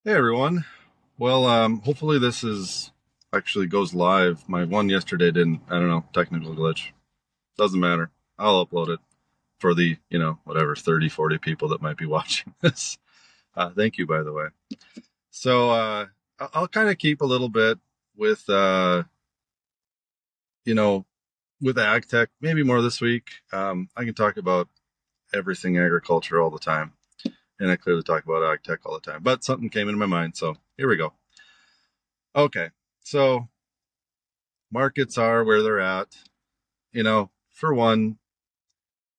Hey everyone. Well, hopefully this is actually goes live. My one yesterday didn't. I don't know, technical glitch. Doesn't matter. I'll upload it for the, whatever 30, 40 people that might be watching this. Thank you, by the way. So, I'll kind of keep a little bit with, you know, with ag tech, maybe more this week. I can talk about everything agriculture all the time, and I clearly talk about ag tech all the time, but something came into my mind. So here we go. Okay. So markets are where they're at. For one,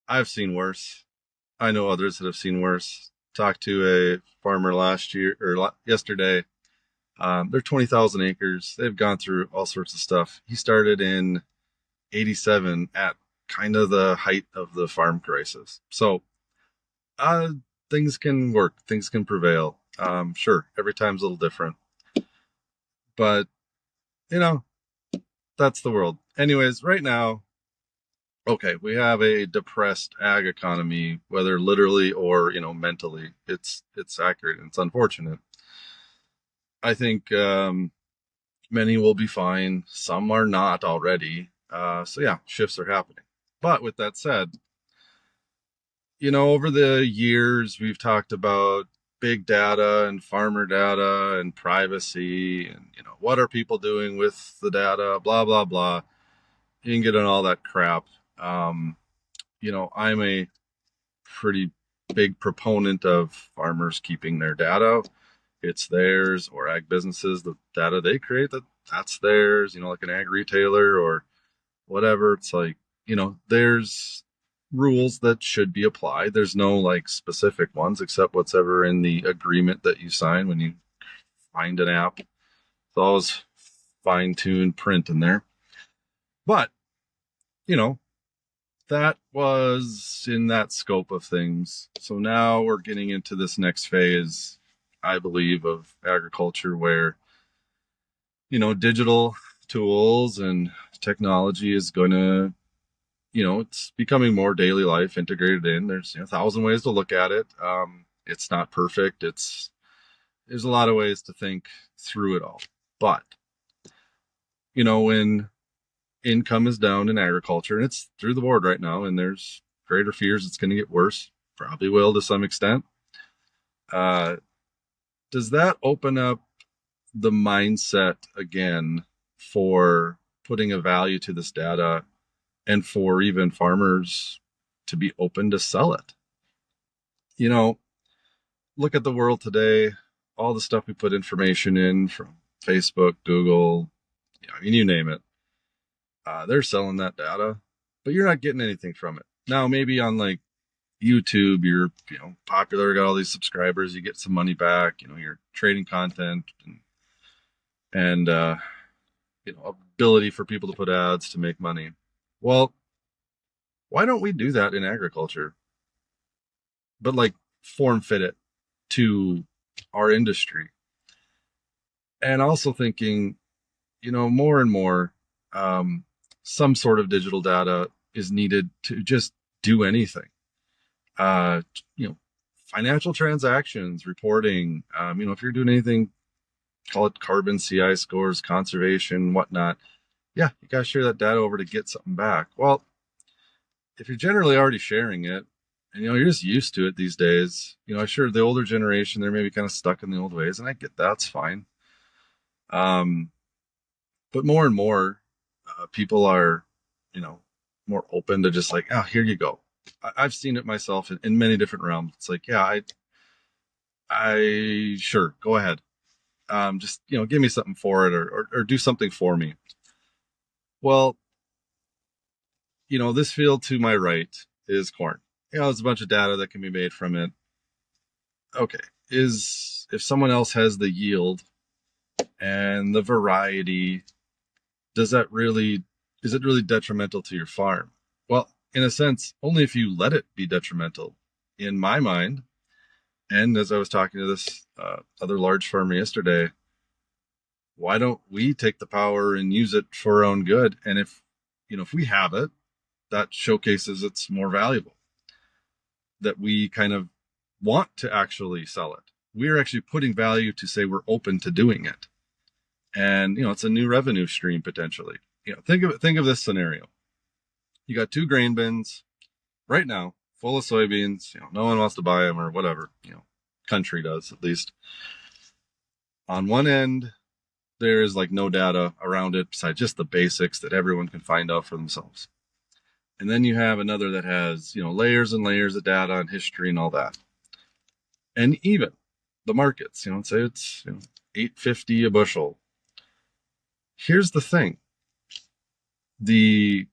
I've seen worse. I know others that have seen worse. Talked to a farmer last year or yesterday. They're 20,000 acres. They've gone through all sorts of stuff. He started in 87 at kind of the height of the farm crisis. So, uh, things can work, things can prevail. Sure, every time's a little different, but you know, that's the world. Anyways, right now, okay, we have a depressed ag economy, whether literally or mentally. It's accurate. It's unfortunate. I think many will be fine. Some are not already. So yeah, shifts are happening. But with that said, over the years we've talked about big data and farmer data and privacy and what are people doing with the data, blah blah blah. You can get on all that crap. Um, I'm a pretty big proponent of farmers keeping their data. It's theirs, or ag businesses, the data they create, that's theirs, like an ag retailer or whatever. It's like, there's rules that should be applied. There's no like specific ones except what's ever in the agreement that you sign when you find an app. It's always fine-tuned print in there. But, you know, that was in that scope of things. So now we're getting into this next phase, I believe, of agriculture where, digital tools and technology is going to, it's becoming more daily life integrated in. There's a thousand ways to look at it. It's not perfect. There's a lot of ways to think through it all. But, when income is down in agriculture, and it's through the board right now, and there's greater fears it's going to get worse. Probably will to some extent. Uh, does that open up the mindset again for putting a value to this data and for even farmers to be open to sell it? You know, Look at the world today, all the stuff we put information in from Facebook, Google, you name it. They're selling that data, but you're not getting anything from it. Now, maybe on like YouTube, you're popular, got all these subscribers, you get some money back. You're trading content and ability for people to put ads to make money. Well, why don't we do that in agriculture? But like form fit it to our industry. And also thinking, more and more, some sort of digital data is needed to just do anything. Uh, you know, Financial transactions, reporting. If you're doing anything, call it carbon CI scores, conservation, whatnot. Yeah, you gotta share that data over to get something back. Well, if you're generally already sharing it, and you're just used to it these days, sure the older generation they're maybe kind of stuck in the old ways, and I get that's fine. Um, but more and more people are, you know, more open to just like, oh, here you go. I've seen it myself in many different realms. It's like, yeah, I sure go ahead. Just give me something for it, or do something for me. Well, this field to my right is corn. There's a bunch of data that can be made from it. Okay, is if someone else has the yield and the variety, does that really is it really detrimental to your farm? Well, in a sense, only if you let it be detrimental. In my mind, and as I was talking to this other large farmer yesterday, why don't we take the power and use it for our own good? And if we have it, that showcases it's more valuable. That we kind of want to actually sell it. we're actually putting value to say we're open to doing it. And, it's a new revenue stream potentially. Think of this scenario. You got 2 grain bins right now full of soybeans. No one wants to buy them or whatever, country does at least. On one end, there's like no data around it besides just the basics that everyone can find out for themselves. And then you have another that has, layers and layers of data and history and all that. And even the markets, say it's $8.50 a bushel. Here's the thing. The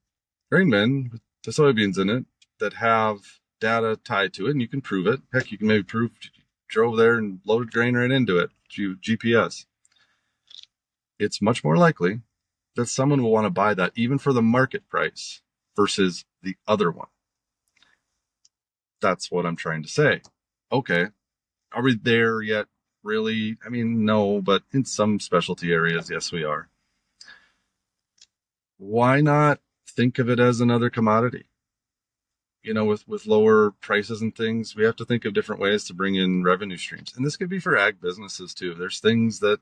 grain bin with the soybeans in it that have data tied to it, and you can prove it. Heck, you can maybe prove you drove there and loaded grain right into it, GPS. It's much more likely that someone will want to buy that even for the market price versus the other one. That's what I'm trying to say. Okay, are we there yet? Really? I mean, no, but in some specialty areas, yes, we are. Why not think of it as another commodity? With lower prices and things, we have to think of different ways to bring in revenue streams. And this could be for ag businesses too. There's things that,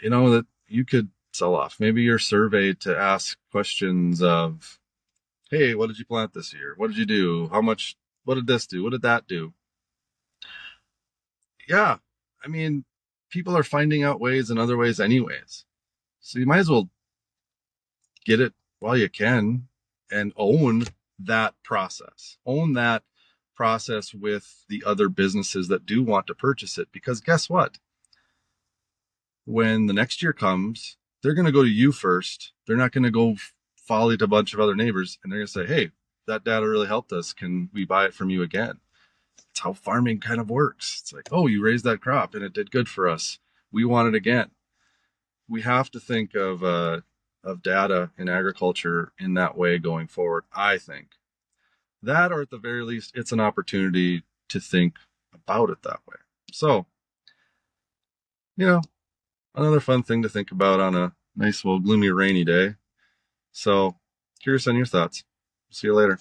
that you could sell off. Maybe you're surveyed to ask questions of, hey, what did you plant this year? What did you do? How much? What did this do? What did that do? Yeah. I mean, people are finding out ways and other ways anyways. So you might as well get it while you can and own that process. Own that process with the other businesses that do want to purchase it. Because guess what? When the next year comes, they're going to go to you first. They're not going to go volley to a bunch of other neighbors, and they're going to say, hey, that data really helped us. Can we buy it from you again? It's how farming kind of works. It's like, oh, you raised that crop and it did good for us. We want it again. We have to think of data in agriculture in that way going forward, I think. That, or at the very least, it's an opportunity to think about it that way. So, another fun thing to think about on a nice, gloomy, rainy day. So, curious on your thoughts. See you later.